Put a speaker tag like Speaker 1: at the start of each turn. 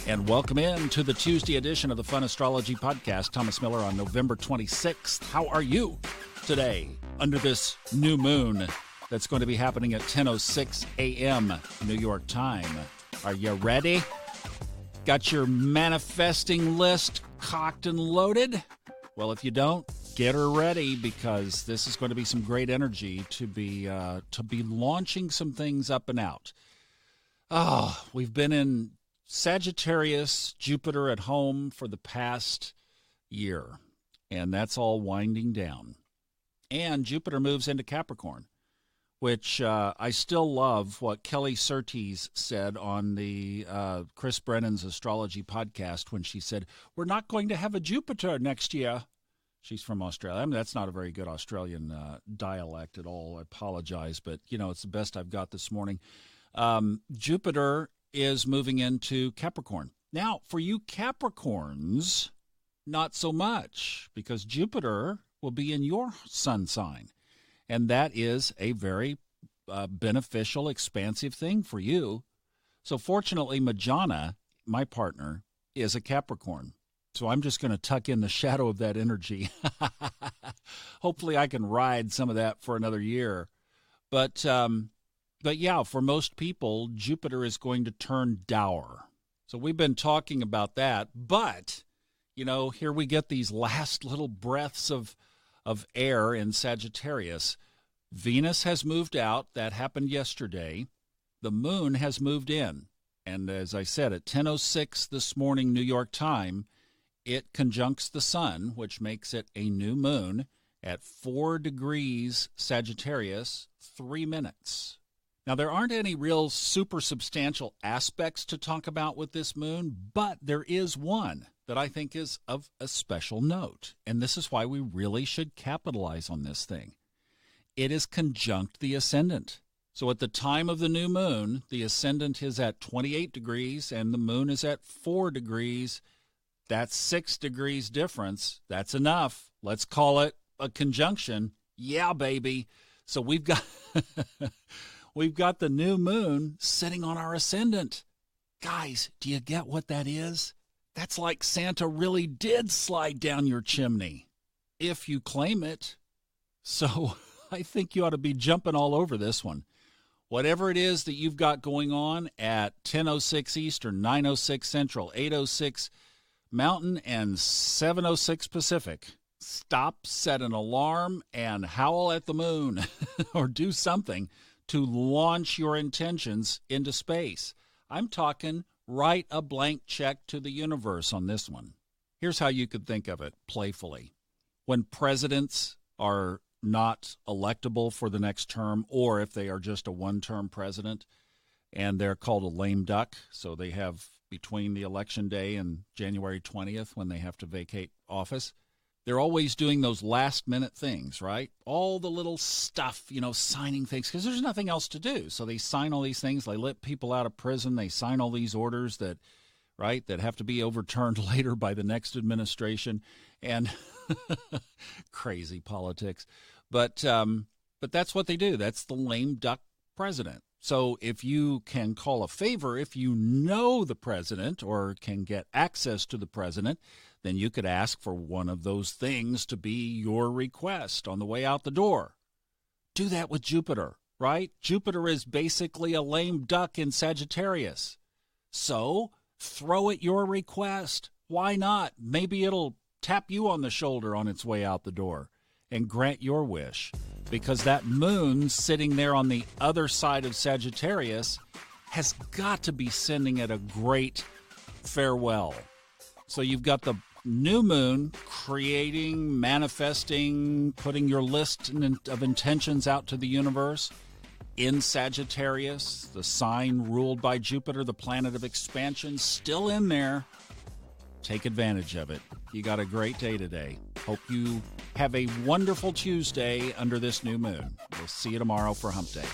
Speaker 1: And welcome in to the Tuesday edition of the Fun Astrology Podcast. Thomas Miller on November 26th. How are you today under this new moon that's going to be happening at 10:06 a.m. New York time? Are you ready? Got your manifesting list cocked and loaded? Well, if you don't, get her ready, because this is going to be some great energy to be launching some things up and out. Oh, we've been in Sagittarius, Jupiter at home for the past year, and that's all winding down. And Jupiter moves into Capricorn, which I still love what Kelly Surtees said on the Chris Brennan's Astrology podcast when she said, "We're not going to have a Jupiter next year." She's from Australia. I mean, that's not a very good Australian dialect at all. I apologize, but, it's the best I've got this morning. Jupiter is moving into Capricorn. Now, for you Capricorns, not so much, because Jupiter will be in your sun sign. And that is a very beneficial, expansive thing for you. So fortunately, Majana, my partner, is a Capricorn. So I'm just going to tuck in the shadow of that energy. Hopefully I can ride some of that for another year. But yeah, for most people, Jupiter is going to turn dour. So we've been talking about that. But, here we get these last little breaths of air in Sagittarius. Venus has moved out. That happened yesterday. The moon has moved in. And as I said, at 10:06 this morning, New York time, it conjuncts the sun, which makes it a new moon at 4 degrees Sagittarius, 3 minutes. Now, there aren't any real super substantial aspects to talk about with this moon, but there is one that I think is of a special note, and this is why we really should capitalize on this thing. It is conjunct the ascendant. So at the time of the new moon, the ascendant is at 28 degrees, and the moon is at 4 degrees. That's 6 degrees difference. That's enough. Let's call it a conjunction. Yeah, baby. So we've got... We've got the new moon sitting on our ascendant. Guys, do you get what that is? That's like Santa really did slide down your chimney, if you claim it. So I think you ought to be jumping all over this one. Whatever it is that you've got going on at 10:06 Eastern, 9:06 Central, 8:06 Mountain, and 7:06 Pacific, stop, set an alarm, and howl at the moon or do something to launch your intentions into space. I'm talking write a blank check to the universe on this one. Here's how you could think of it playfully. When presidents are not electable for the next term, or if they are just a one-term president, and they're called a lame duck, so they have between the election day and January 20th when they have to vacate office, they're always doing those last-minute things, right? All the little stuff, signing things, because there's nothing else to do. So they sign all these things. They let people out of prison. They sign all these orders that have to be overturned later by the next administration. And crazy politics. But that's what they do. That's the lame duck president. So if you can call a favor, if you know the president or can get access to the president, then you could ask for one of those things to be your request on the way out the door. Do that with Jupiter, right? Jupiter is basically a lame duck in Sagittarius. So throw it your request. Why not? Maybe it'll tap you on the shoulder on its way out the door and grant your wish. Because that moon sitting there on the other side of Sagittarius has got to be sending it a great farewell. So you've got the new moon creating, manifesting, putting your list of intentions out to the universe in Sagittarius, the sign ruled by Jupiter, the planet of expansion, still in there. Take advantage of it. You got a great day today. Hope you have a wonderful Tuesday under this new moon. We'll see you tomorrow for Hump Day.